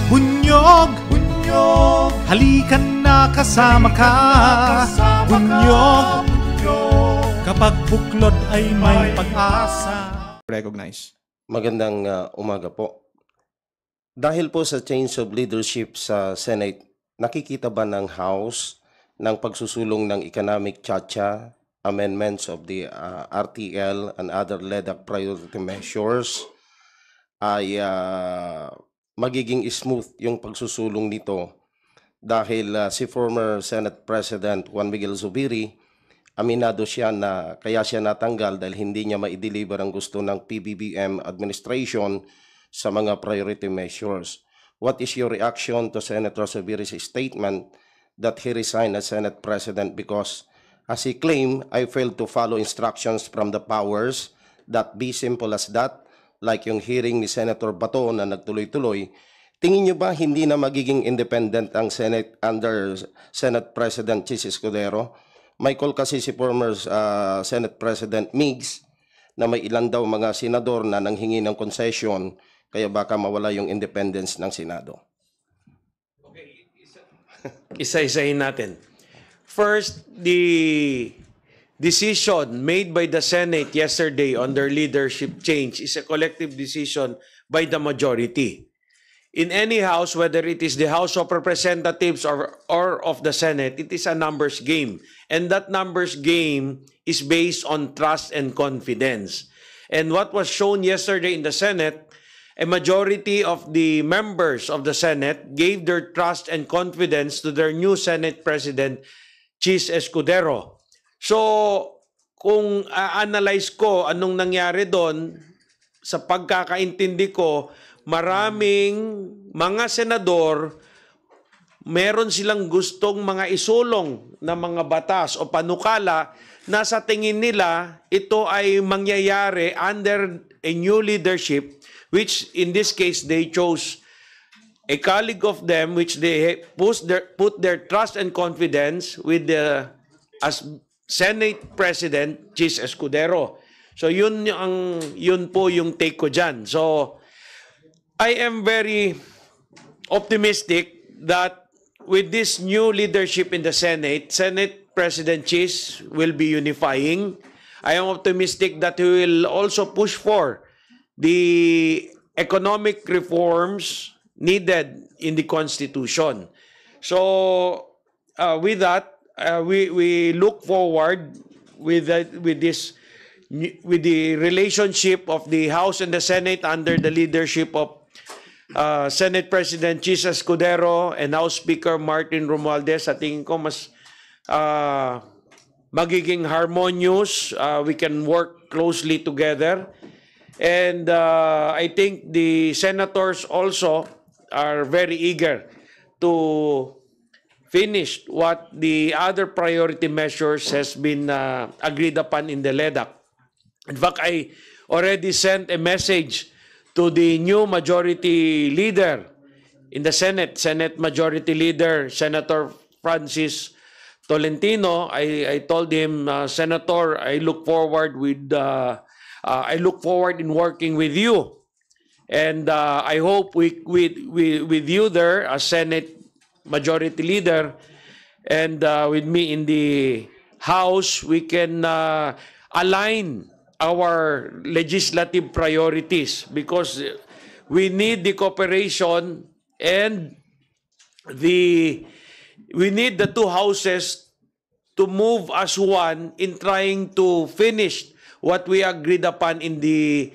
Bunyog, bunyog, halikan na kasama ka. Bunyog, kapag buklod ay may pag-asa. Recognize. Magandang umaga po. Dahil po sa change of leadership sa Senate, nakikita ba ng House ng pagsusulong ng economic chacha, amendments of the RTL and other LEDAC priority measures ay magiging smooth yung pagsusulong nito dahil si former Senate President Juan Miguel Zubiri, aminado siya na kaya siya natanggal dahil hindi niya ma-deliver ang gusto ng PBBM administration sa mga priority measures. What is your reaction to Senator Zubiri's statement that he resigned as Senate President because, as he claimed, I failed to follow instructions from the powers? That be simple as that, like yung hearing ni Senator Bato na nagtuloy-tuloy. Tingin niyo ba hindi na magiging independent ang Senate under Senate President Chis Escudero? May call kasi si former Senate President Migs na may ilan daw mga senador na nanghingi ng concession kaya baka mawala yung independence ng Senado. Okay, isa-isahin natin. First, the decision made by the Senate yesterday on their leadership change is a collective decision by the majority. In any house, whether it is the House of Representatives or of the Senate, it is a numbers game. And that numbers game is based on trust and confidence. And what was shown yesterday in the Senate, a majority of the members of the Senate gave their trust and confidence to their new Senate President, Chis Escudero. So, kung analyze ko anong nangyari doon, sa pagkakaintindi ko, maraming mga senador, meron silang gustong mga isulong na mga batas o panukala na sa tingin nila ito ay mangyayari under a new leadership, which in this case they chose a colleague of them which they put their trust and confidence with the as Senate President Chis Escudero. So yun po yung take ko dyan. So I am very optimistic that with this new leadership in the Senate, Senate President Chis will be unifying. I am optimistic that he will also push for the economic reforms needed in the Constitution. So with that, we look forward with the relationship of the House and the Senate under the leadership of Senate President Chis Escudero and House Speaker Martin Romualdez. Sa tingin ko mas magiging harmonious. We can work closely together. And I think the senators also are very eager to finish what the other priority measures has been agreed upon in the LEDAC. In fact, I already sent a message to the new majority leader in the Senate, Senate Majority Leader, Senator Francis Tolentino. I told him, Senator, I look forward in working with you, and I hope with you there as Senate Majority Leader and with me in the House, we can align our legislative priorities because we need the cooperation and we need the two houses to move as one in trying to finish what we agreed upon in the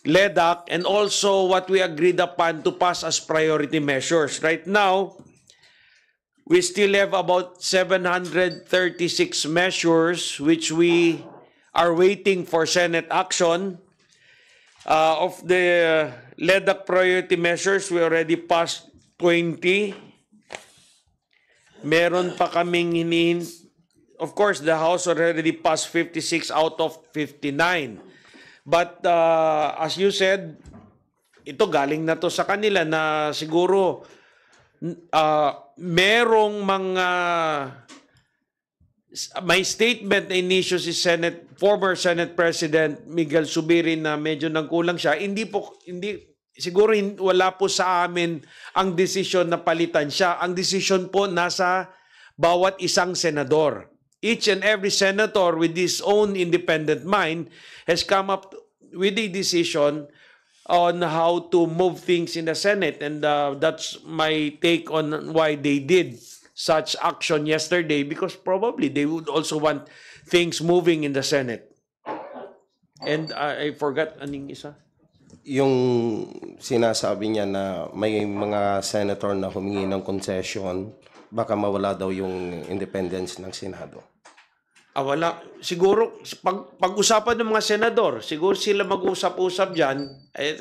LEDAC and also what we agreed upon to pass as priority measures. Right now, we still have about 736 measures which we are waiting for Senate action. Of the LEDAC priority measures, we already passed 20. Meron pa kaming of course, the House already passed 56 out of 59. But as you said, ito galing na to sa kanila na siguro merong mga may statement na inisyo si former Senate President Miguel Zubiri na medyo nagkulang siya. Hindi siguro wala po sa amin ang desisyon na palitan siya. Ang desisyon po nasa bawat isang senador. Each and every senator with his own independent mind has come up with a decision on how to move things in the Senate. And that's my take on why they did such action yesterday, because probably they would also want things moving in the Senate. And I forgot aning isa. Yung sinasabi niya na may mga senator na humingi ng concession, baka mawala daw yung independence ng Senado. Wala. Siguro, pag-usapan ng mga senador, siguro sila mag-usap-usap dyan.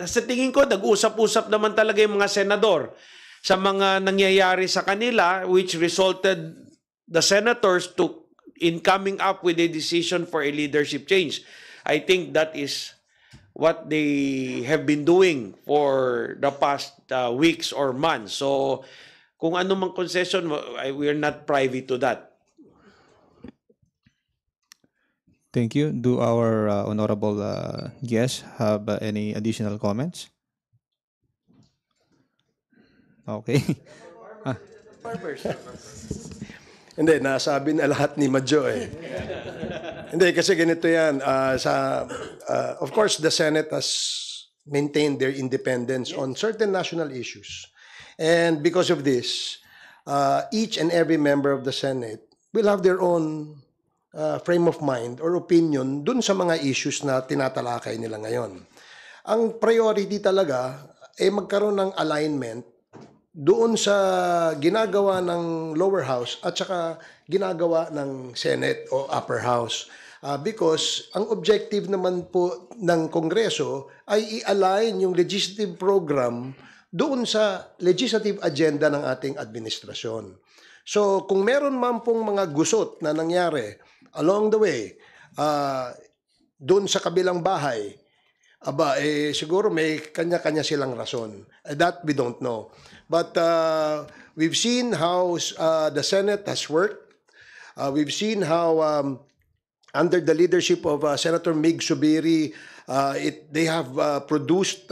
Sa tingin ko, nag-usap-usap naman talaga yung mga senador sa mga nangyayari sa kanila, which resulted the senators in coming up with a decision for a leadership change. I think that is what they have been doing for the past weeks or months. So, kung ano mang concession, we are not privy to that. Thank you. Do our honorable guests have any additional comments? Okay. Hindi, nasabi na lahat ni Madjo eh. Hindi, kasi ganito yan. Of course, the Senate has maintained their independence on certain national issues. And because of this, each and every member of the Senate will have their own frame of mind or opinion dun sa mga issues na tinatalakay nila ngayon. Ang priority talaga ay magkaroon ng alignment doon sa ginagawa ng lower house at saka ginagawa ng Senate o upper house. Because ang objective naman po ng Kongreso ay i-align yung legislative program doon sa legislative agenda ng ating administrasyon. So kung meron man pong mga gusot na nangyari along the way, doon sa kabilang bahay, siguro may kanya-kanya silang rason. That we don't know. But we've seen how the Senate has worked. We've seen how under the leadership of Senator Mig Subiri, they have produced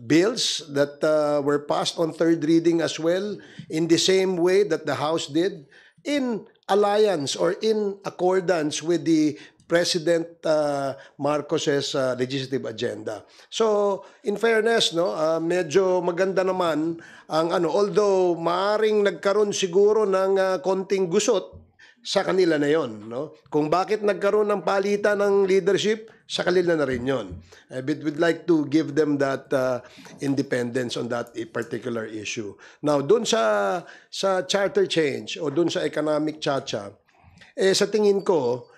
bills that were passed on third reading as well in the same way that the House did, in alliance or in accordance with the President Marcos's legislative agenda. So, in fairness, medyo maganda naman ang although maaring nagkaroon siguro ng konting gusot sa kanila na yon, Kung bakit nagkaroon ng palitan ng leadership, sa kanila na rin yon. But we'd like to give them that independence on that particular issue. Now, doon sa charter change o doon sa economic chacha, sa tingin ko,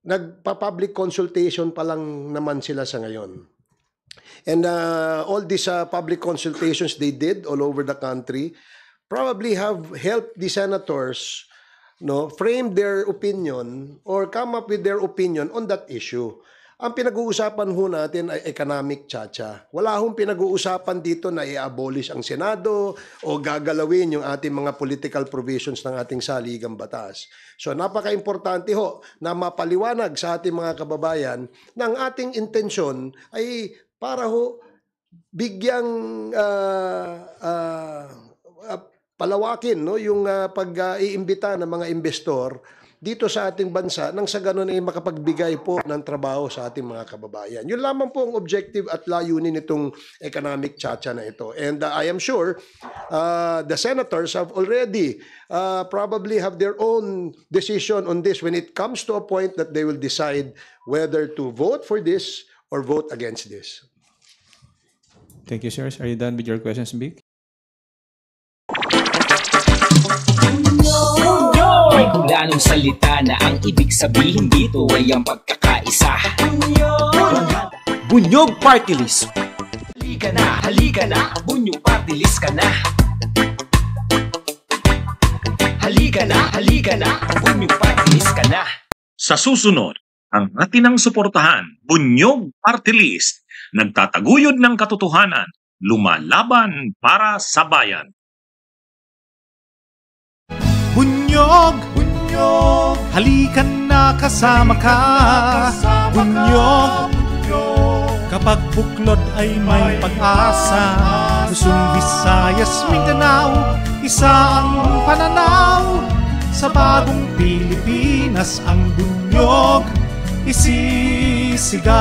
nagpa-public consultation pa lang naman sila sa ngayon. And all these public consultations they did all over the country probably have helped the senators frame their opinion or come up with their opinion on that issue. Ang pinag-uusapan ho natin ay economic chacha. Wala hong pinag-uusapan dito na i-abolish ang Senado o gagalawin yung ating mga political provisions ng ating saligang batas. So napaka-importante ho na mapaliwanag sa ating mga kababayan na ang ating intensyon ay para ho bigyang palawakin yung pag-iimbita ng mga investor dito sa ating bansa nang sa ganun ay makapagbigay po ng trabaho sa ating mga kababayan. Yun lamang po ang objective at layunin nitong economic chacha na ito. And I am sure the senators have already probably have their own decision on this when it comes to a point that they will decide whether to vote for this or vote against this. Thank you, sirs. Are you done with your questions, Vic? May hulanong salita na ang ibig sabihin dito ay ang pagkakaisa. Bunyog Party List. Halika na, Bunyog Party List ka na. Halika na, Bunyog Party List ka na. Sa susunod, ang atinang suportahan, Bunyog Party List, nagtataguyod ng katotohanan, lumalaban para sa bayan. Bunyog, bunyog, halikan na kasama ka. Bunyog, bunyog. pagbuklod ay may pag-asa. Luzon, Visayas, Mindanao, isa ang pananaw. Sa bagong Pilipinas ang bunyog isisigaw.